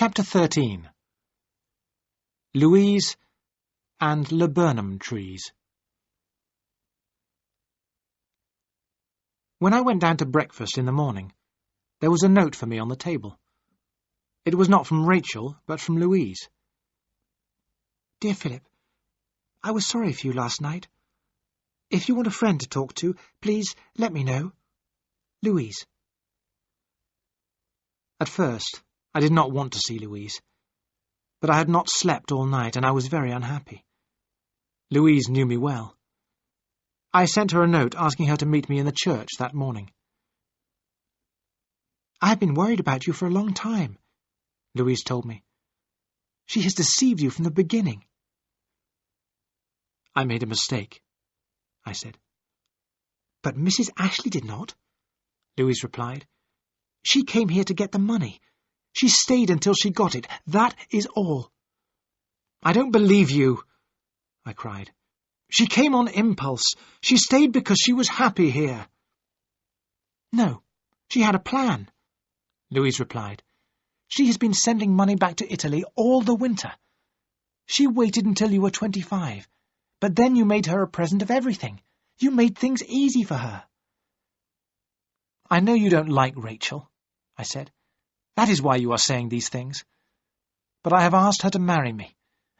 Chapter 13. Louise and Laburnum Trees. When I went down to breakfast in the morning, there was a note for me on the table. It was not from Rachel, but from Louise. Dear Philip, I was sorry for you last night. If you want a friend to talk to, please let me know. Louise. At first, I did not want to see Louise, but I had not slept all night and I was very unhappy. Louise knew me well. I sent her a note asking her to meet me in the church that morning. I have been worried about you for a long time, Louise told me. She has deceived you from the beginning. I made a mistake, I said. But Mrs. Ashley did not, Louise replied. She came here to get the money. She stayed until she got it. That is all. I don't believe you, I cried. She came on impulse. She stayed because she was happy here. No, she had a plan, Louise replied. She has been sending money back to Italy all the winter. She waited until you were 25, but then you made her a present of everything. You made things easy for her. I know you don't like Rachel, I said. That is why you are saying these things. But I have asked her to marry me,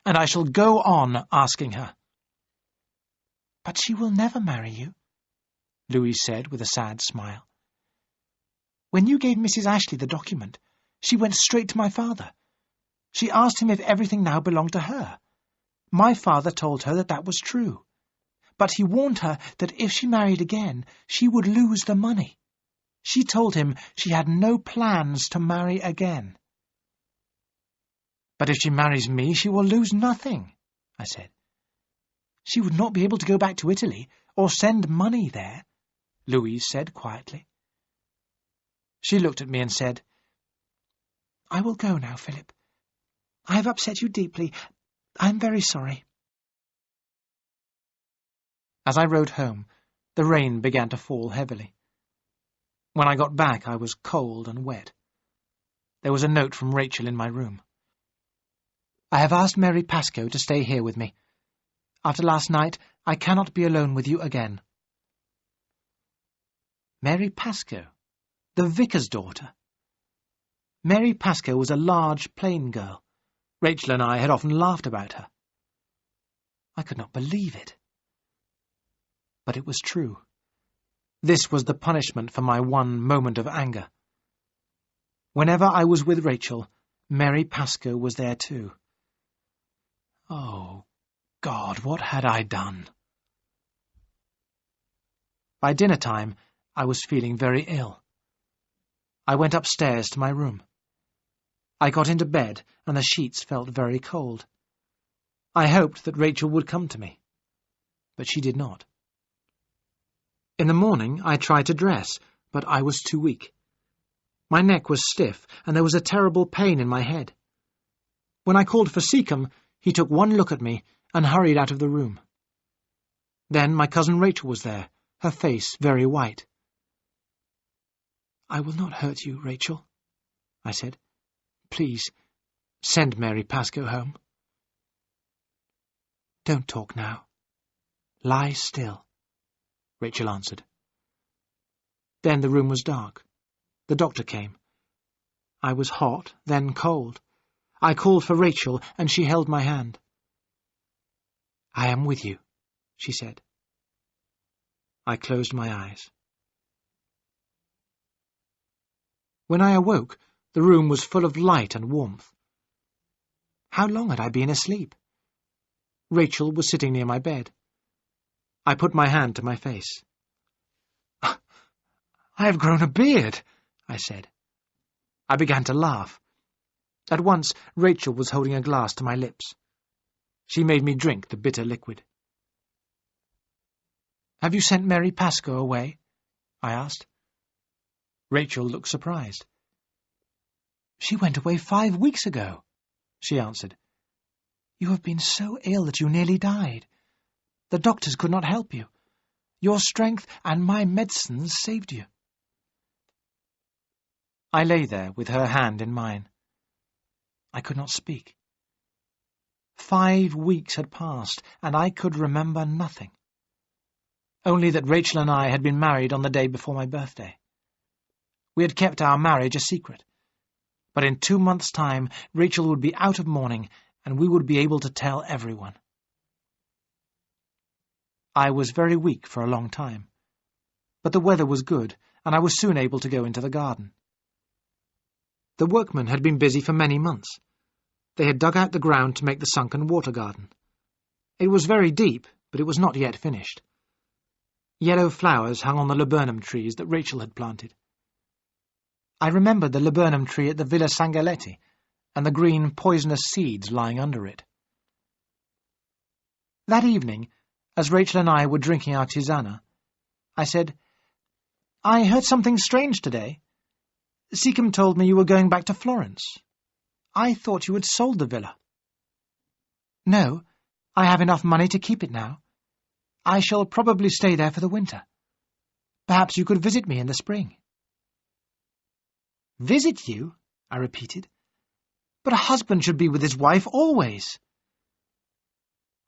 and I shall go on asking her. But she will never marry you, Louise said with a sad smile. When you gave Mrs. Ashley the document, she went straight to my father. She asked him if everything now belonged to her. My father told her that that was true. But he warned her that if she married again, she would lose the money. She told him she had no plans to marry again. But if she marries me, she will lose nothing, I said. She would not be able to go back to Italy or send money there, Louise said quietly. She looked at me and said, I will go now, Philip. I have upset you deeply. I am very sorry. As I rode home, the rain began to fall heavily. When I got back, I was cold and wet. There was a note from Rachel in my room. I have asked Mary Pascoe to stay here with me. After last night, I cannot be alone with you again. Mary Pascoe, the vicar's daughter. Mary Pascoe was a large, plain girl. Rachel and I had often laughed about her. I could not believe it. But it was true. This was the punishment for my one moment of anger. Whenever I was with Rachel, Mary Pascoe was there too. Oh, God, what had I done? By dinner time, I was feeling very ill. I went upstairs to my room. I got into bed, and the sheets felt very cold. I hoped that Rachel would come to me, but she did not. In the morning, I tried to dress, but I was too weak. My neck was stiff, and there was a terrible pain in my head. When I called for Seacombe, he took one look at me and hurried out of the room. Then my cousin Rachel was there, her face very white. I will not hurt you, Rachel, I said. Please, send Mary Pascoe home. Don't talk now. Lie still, Rachel answered. Then the room was dark. The doctor came. I was hot, then cold. I called for Rachel, and she held my hand. I am with you, she said. I closed my eyes. When I awoke, the room was full of light and warmth. How long had I been asleep? Rachel was sitting near my bed. I put my hand to my face. I have grown a beard, I said. I began to laugh. At once, Rachel was holding a glass to my lips. She made me drink the bitter liquid. Have you sent Mary Pascoe away? I asked. Rachel looked surprised. She went away 5 weeks ago, she answered. You have been so ill that you nearly died. The doctors could not help you. Your strength and my medicines saved you. I lay there with her hand in mine. I could not speak. 5 weeks had passed, and I could remember nothing. Only that Rachel and I had been married on the day before my birthday. We had kept our marriage a secret. But in 2 months' time, Rachel would be out of mourning, and we would be able to tell everyone. I was very weak for a long time, but the weather was good, and I was soon able to go into the garden. The workmen had been busy for many months. They had dug out the ground to make the sunken water garden. It was very deep, but it was not yet finished. Yellow flowers hung on the laburnum trees that Rachel had planted. I remembered the laburnum tree at the Villa Sangaletti, and the green poisonous seeds lying under it. That evening, as Rachel and I were drinking our tisana, I said, "I heard something strange today. Seacombe told me you were going back to Florence. I thought you had sold the villa." "No, I have enough money to keep it now. I shall probably stay there for the winter. Perhaps you could visit me in the spring." "Visit you?" I repeated. "But a husband should be with his wife always."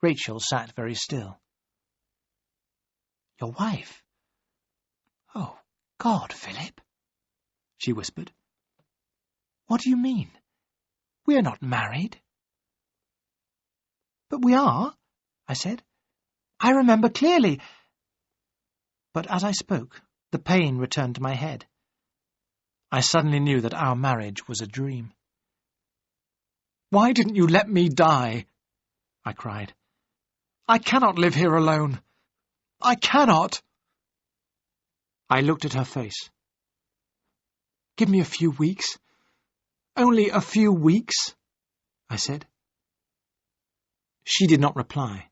Rachel sat very still. "Your wife? Oh, God, Philip," she whispered. "What do you mean? We are not married." "But we are," I said. "I remember clearly." But as I spoke, the pain returned to my head. I suddenly knew that our marriage was a dream. "Why didn't you let me die?" I cried. "I cannot live here alone. I cannot." I looked at her face. "Give me a few weeks. Only a few weeks," I said. She did not reply.